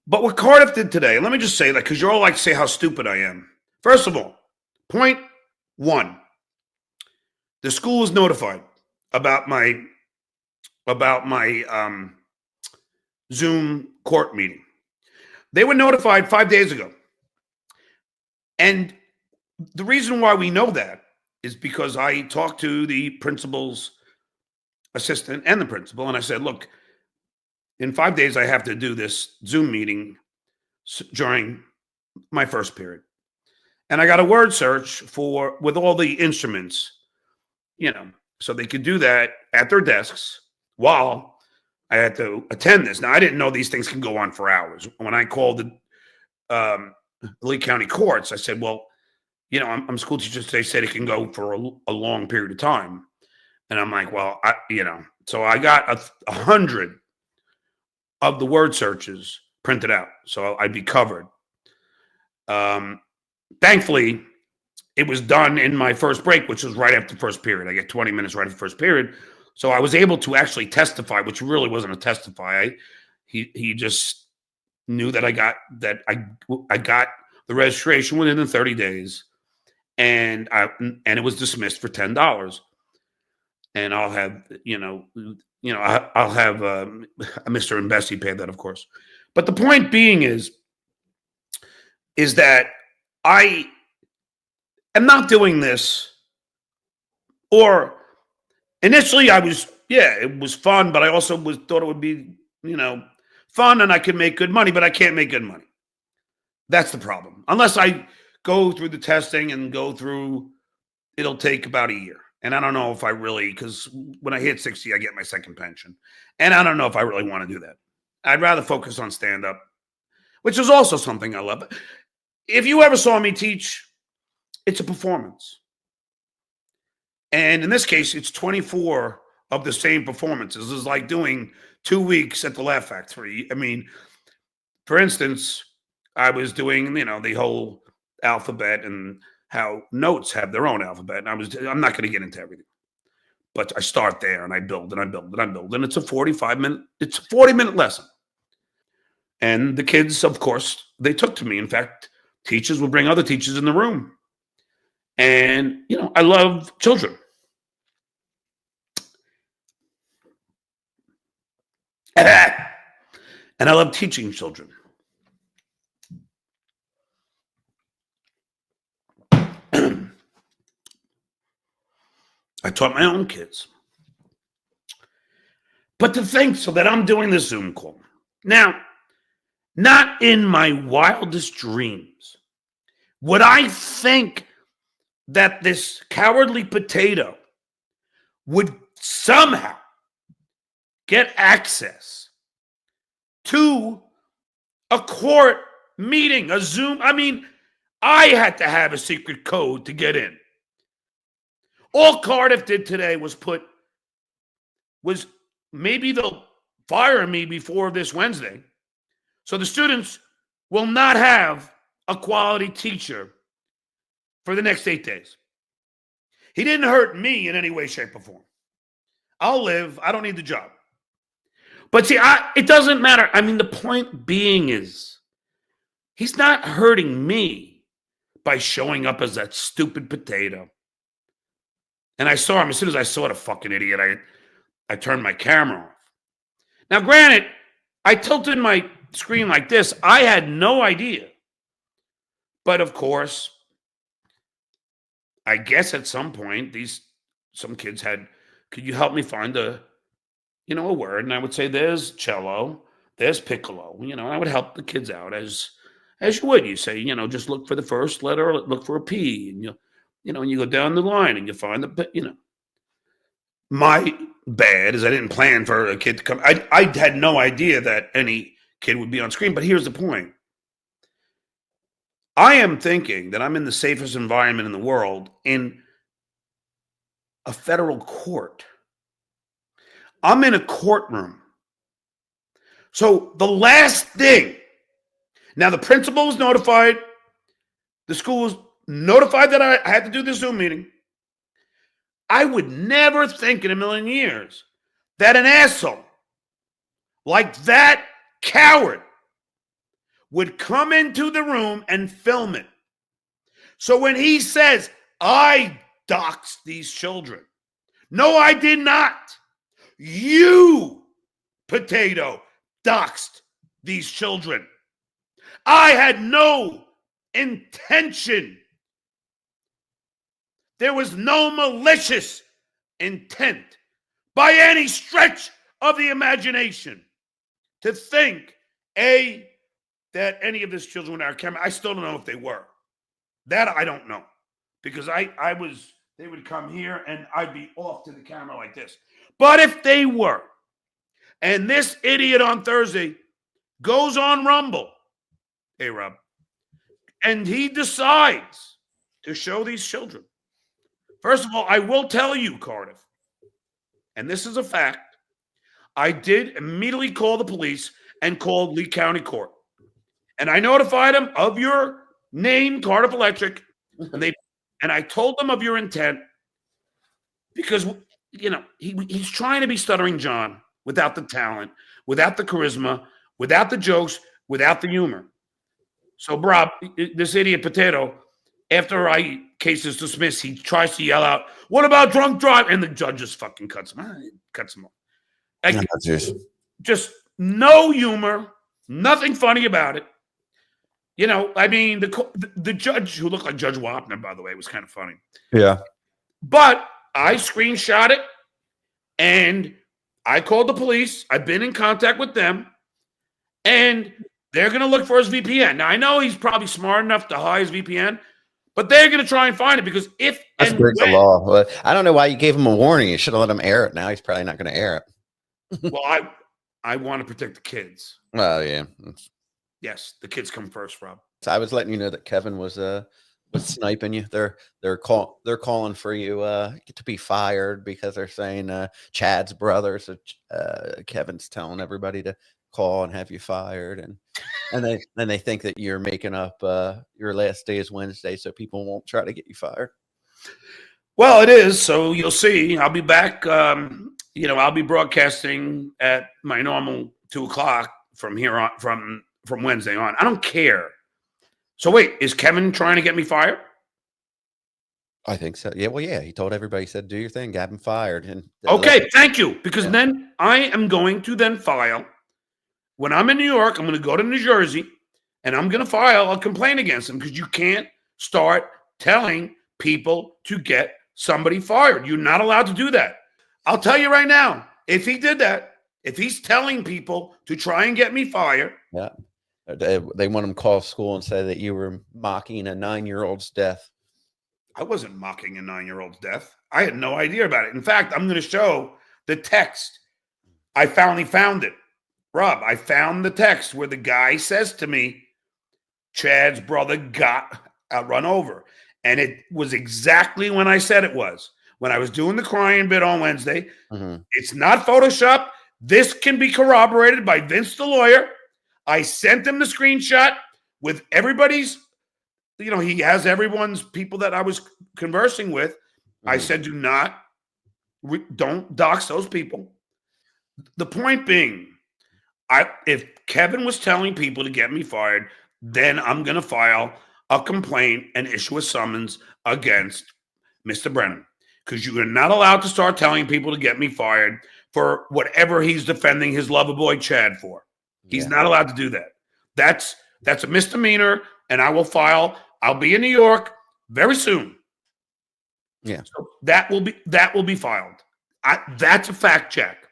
But what Cardiff did today, let me just say that because you're all like to say how stupid I am. First of all, point one, the school was notified about my Zoom court meeting. They were notified 5 days ago. And the reason why we know that is because I talked to the principal's assistant and the principal, and I said, look, in 5 days, I have to do this Zoom meeting during my first period. And I got a word search with all the instruments, so they could do that at their desks while I had to attend this. Now, I didn't know these things can go on for hours. When I called the Lee County courts, I said, well, I'm a school teacher. They said it can go for a long period of time. And I'm like, well, so I got 100 of the word searches printed out, so I'd be covered. Thankfully, it was done in my first break, which was right after the first period. I get 20 minutes right after the first period. So I was able to actually testify, which really wasn't a testify. He just knew that I got the registration within the 30 days, and it was dismissed for $10. And I'll have I'll have Mr. and Bessie pay that, of course. But the point being is that I am not doing this, or initially I was, it was fun, but I also thought it would be, fun and I could make good money, but I can't make good money. That's the problem. Unless I go through the testing and it'll take about a year. And I don't know if I really, because when I hit 60, I get my second pension. And I don't know if I really want to do that. I'd rather focus on stand-up, which is also something I love. If you ever saw me teach, it's a performance. And in this case, it's 24 of the same performances. It's like doing 2 weeks at the Laugh Factory. I mean, for instance, I was doing, the whole alphabet and how notes have their own alphabet. And I'm not going to get into everything, but I start there and I build and I build and I build. And it's a 40-minute lesson. And the kids, of course, they took to me. In fact, teachers would bring other teachers in the room. And, I love children. And I love teaching children. I taught my own kids. But to think so that I'm doing this Zoom call. Now, not in my wildest dreams would I think that this cowardly potato would somehow get access to a court meeting, a Zoom. I mean, I had to have a secret code to get in. All Cardiff did today was maybe they'll fire me before this Wednesday. So the students will not have a quality teacher for the next 8 days. He didn't hurt me in any way, shape, or form. I'll live. I don't need the job. But see, it doesn't matter. I mean, the point being is he's not hurting me by showing up as that stupid potato. And I saw him, as soon as I saw the fucking idiot, I turned my camera off. Now, granted, I tilted my screen like this. I had no idea. But of course, I guess at some point, some kids could you help me find a word? And I would say, there's cello, there's piccolo. And I would help the kids out as you would. You say, just look for the first letter, look for a P, and and you go down the line and you find my bad is I didn't plan for a kid to come. I had no idea that any kid would be on screen. But here's the point. I am thinking that I'm in the safest environment in the world in a federal court. I'm in a courtroom. So the last thing, now the principal was notified, the school was notified that I had to do this Zoom meeting. I would never think in a million years that an asshole like that coward would come into the room and film it. So when he says, I doxed these children, no, I did not. You, Potato, doxed these children. I had no intention. There was no malicious intent by any stretch of the imagination to think, A, that any of these children were on camera. I still don't know if they were. That I don't know. Because they would come here and I'd be off to the camera like this. But if they were, and this idiot on Thursday goes on Rumble, hey, Rob, and he decides to show these children. First of all, I will tell you, Cardiff, and this is a fact, I did immediately call the police and called Lee County Court. And I notified them of your name, Cardiff Electric, and I told them of your intent because, you know, he's trying to be Stuttering John without the talent, without the charisma, without the jokes, without the humor. So, Rob, this idiot Potato, after case is dismissed, he tries to yell out, "What about drunk drive?" And the judge just fucking cuts him off. Like, just no humor, nothing funny about it. You know, I mean, the judge, who looked like Judge Wapner, by the way, was kind of funny. Yeah. But I screenshot it, and I called the police. I've been in contact with them, and they're going to look for his VPN. Now, I know he's probably smart enough to hide his VPN, but they're going to try and find it because if that's breaks the law. I don't know why you gave him a warning. You should have let him air it. Now he's probably not going to air it. Well, I want to protect the kids. Well, yeah. Yes, the kids come first, Rob. So I was letting you know that Kevin was sniping you. They're calling for you to be fired because they're saying Chad's brother. So Kevin's telling everybody to call and have you fired, and they think that you're making up your last day is Wednesday, so people won't try to get you fired. Well, it is. So you'll see. I'll be back. I'll be broadcasting at my normal 2:00 from here on, from Wednesday on. I don't care. So wait, is Kevin trying to get me fired? I think so. Yeah. Well, yeah. He told everybody, he said, "Do your thing, got him fired." And okay, thank you. Because then I am going to then file. When I'm in New York, I'm going to go to New Jersey, and I'm going to file a complaint against him because you can't start telling people to get somebody fired. You're not allowed to do that. I'll tell you right now, if he did that, if he's telling people to try and get me fired. Yeah. They want him to call school and say that you were mocking a 9-year-old's death. I wasn't mocking a 9-year-old's death. I had no idea about it. In fact, I'm going to show the text. I finally found it. Rob, I found the text where the guy says to me, Chad's brother got run over. And it was exactly when I said it was. When I was doing the crying bit on Wednesday. Mm-hmm. It's not Photoshop. This can be corroborated by Vince the lawyer. I sent him the screenshot with everybody's, he has everyone's people that I was conversing with. Mm-hmm. I said, don't dox those people. The point being, if Kevin was telling people to get me fired, then I'm going to file a complaint and issue a summons against Mr. Brennan, because you are not allowed to start telling people to get me fired for whatever he's defending his lover boy Chad for. He's not allowed to do that. That's a misdemeanor, and I will file. I'll be in New York very soon. Yeah, so that will be filed. That's a fact check.